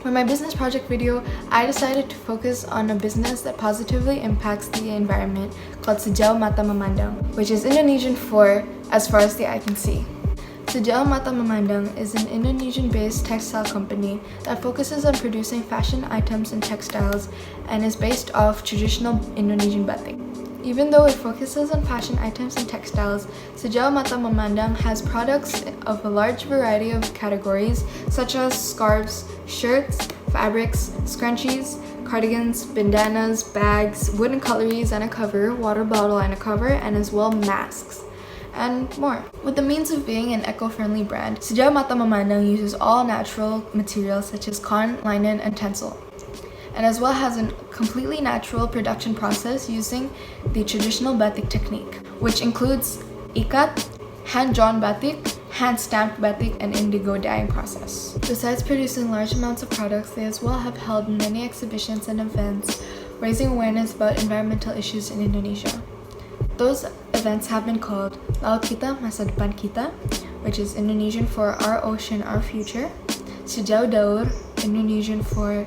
For my business project video, I decided to focus on a business that positively impacts the environment called Sejauh Mata Memandang, which is Indonesian for as far as the eye can see. Sejauh Mata Memandang is an Indonesian-based textile company that focuses on producing fashion items and textiles and is based off traditional Indonesian batik. Even though it focuses on fashion items and textiles, Sejauh Mata Memandang has products of a large variety of categories such as scarves, shirts, fabrics, scrunchies, cardigans, bandanas, bags, wooden cutleries and a cover, water bottle and a cover, and as well masks, and more. With the means of being an eco-friendly brand, Sejauh Mata Memandang uses all natural materials such as cotton, linen, and tencel, and as well has a completely natural production process using the traditional batik technique, which includes ikat, hand-drawn batik, hand-stamped batik, and indigo dyeing process. Besides producing large amounts of products, they as well have held many exhibitions and events, raising awareness about environmental issues in Indonesia. Those events have been called Laut Kita Masa Depan Kita, which is Indonesian for Our Ocean, Our Future, Sejauh Daur, Indonesian for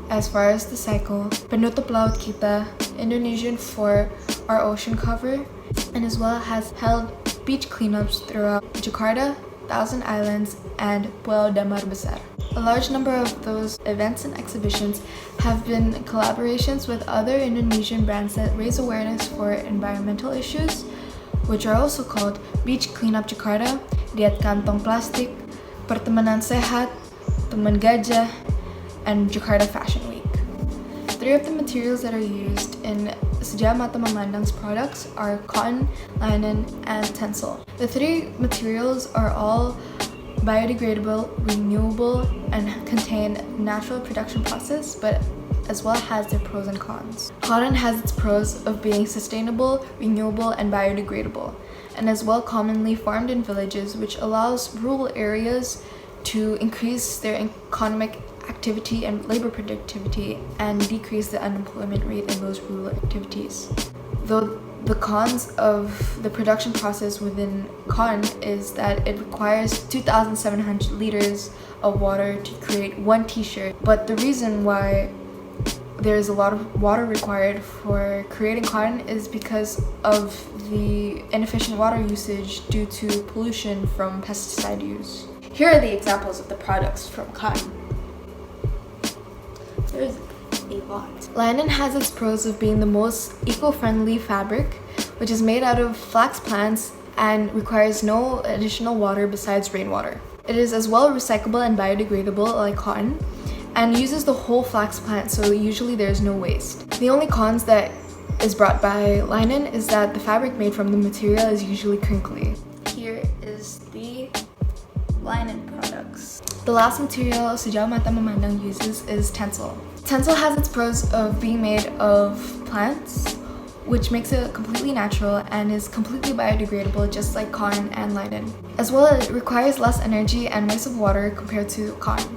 As Far as the Cycle, Penutup Laut Kita, Indonesian for Our Ocean Cover, and as well has held beach cleanups throughout Jakarta, Thousand Islands, and Pulau Damar Besar. A large number of those events and exhibitions have been collaborations with other Indonesian brands that raise awareness for environmental issues, which are also called Beach Cleanup Jakarta, Diet Kantong Plastik, Pertemanan Sehat, Teman Gajah, and Jakarta Fashion Week. Three of the materials that are used in Sejauh Mata Memandang's products are cotton, linen, and tencel. The three materials are all biodegradable, renewable, and contain natural production process, but as well has their pros and cons. Cotton has its pros of being sustainable, renewable, and biodegradable, and as well commonly farmed in villages, which allows rural areas to increase their economic activity and labor productivity and decrease the unemployment rate in those rural activities. Though the cons of the production process within cotton is that it requires 2,700 liters of water to create one t-shirt, but the reason why there is a lot of water required for creating cotton is because of the inefficient water usage due to pollution from pesticide use. Here are the examples of the products from cotton. There's a lot. Linen has its pros of being the most eco-friendly fabric, which is made out of flax plants and requires no additional water besides rainwater. It is as well recyclable and biodegradable like cotton, and uses the whole flax plant, so usually there's no waste. The only cons that is brought by linen is that the fabric made from the material is usually crinkly. Here is the linen products. The last material Sejauh Mata Memandang uses is tencel. Tencel has its pros of being made of plants, which makes it completely natural and is completely biodegradable just like cotton and linen. As well, it requires less energy and waste of water compared to cotton.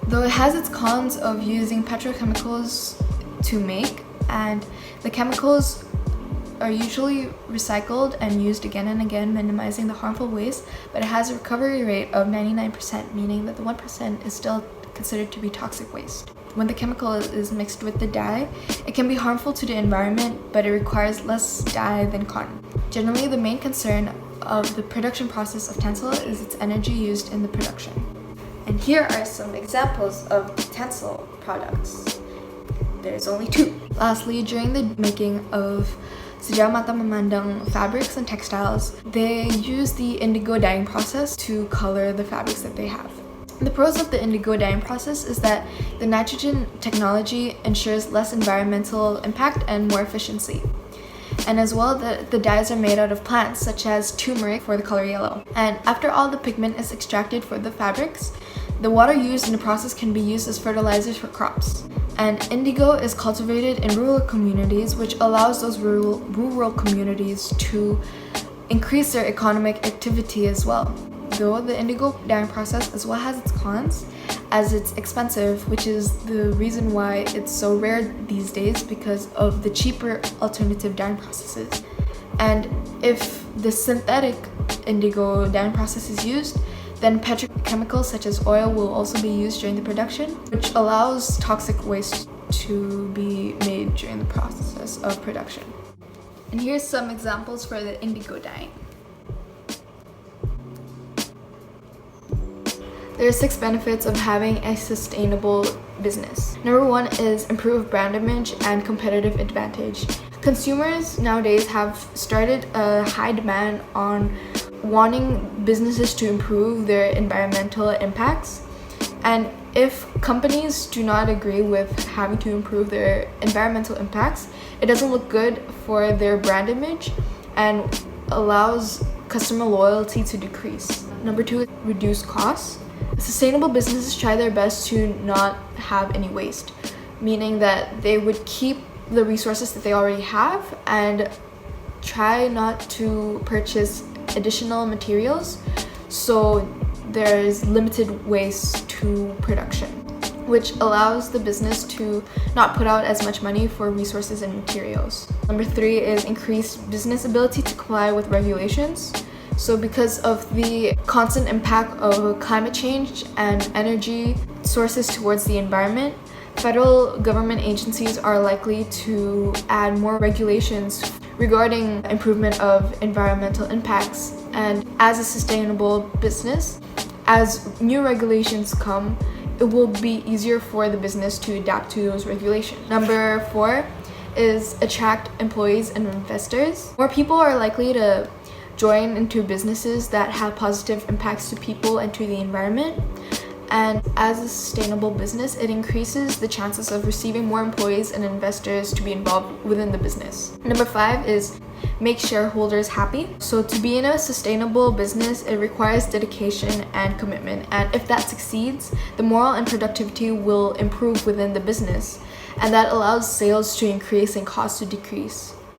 Though it has its cons of using petrochemicals to make, and the chemicals are usually recycled and used again and again, minimizing the harmful waste, but it has a recovery rate of 99%, meaning that the 1% is still considered to be toxic waste. When the chemical is mixed with the dye, it can be harmful to the environment, but it requires less dye than cotton. Generally, the main concern of the production process of tencel is its energy used in the production. And here are some examples of tencel products. There's only two. Lastly, during the making of Sejauh Mata Memandang fabrics and textiles, they use the indigo dyeing process to color the fabrics that they have. The pros of the indigo dyeing process is that the nitrogen technology ensures less environmental impact and more efficiency. And as well, the dyes are made out of plants such as turmeric for the color yellow. And after all the pigment is extracted for the fabrics, the water used in the process can be used as fertilizers for crops. And indigo is cultivated in rural communities, which allows those rural communities to increase their economic activity as well. Though the indigo dyeing process as well has its cons, as it's expensive, which is the reason why it's so rare these days because of the cheaper alternative dyeing processes. And if the synthetic indigo dyeing process is used, Then petrochemicals such as oil will also be used during the production, which allows toxic waste to be made during the process of production. And here's some examples for the indigo dyeing. There are 6 benefits of having a sustainable business. Number 1 is improved brand image and competitive advantage. Consumers nowadays have started a high demand on wanting businesses to improve their environmental impacts. And if companies do not agree with having to improve their environmental impacts, it doesn't look good for their brand image and allows customer loyalty to decrease. Number 2 is reduce costs. Sustainable businesses try their best to not have any waste, meaning that they would keep the resources that they already have and try not to purchase additional materials, so there's limited waste to production, which allows the business to not put out as much money for resources and materials. Number 3 is increased business ability to comply with regulations. So because of the constant impact of climate change and energy sources towards the environment, federal government agencies are likely to add more regulations regarding improvement of environmental impacts. And as a sustainable business, as new regulations come, it will be easier for the business to adapt to those regulations. Number 4 is attract employees and investors. More people are likely to join into businesses that have positive impacts to people and to the environment. And as a sustainable business, it increases the chances of receiving more employees and investors to be involved within the business. Number 5 is make shareholders happy. So to be in a sustainable business, it requires dedication and commitment. And if that succeeds, the morale and productivity will improve within the business. And that allows sales to increase and costs to decrease.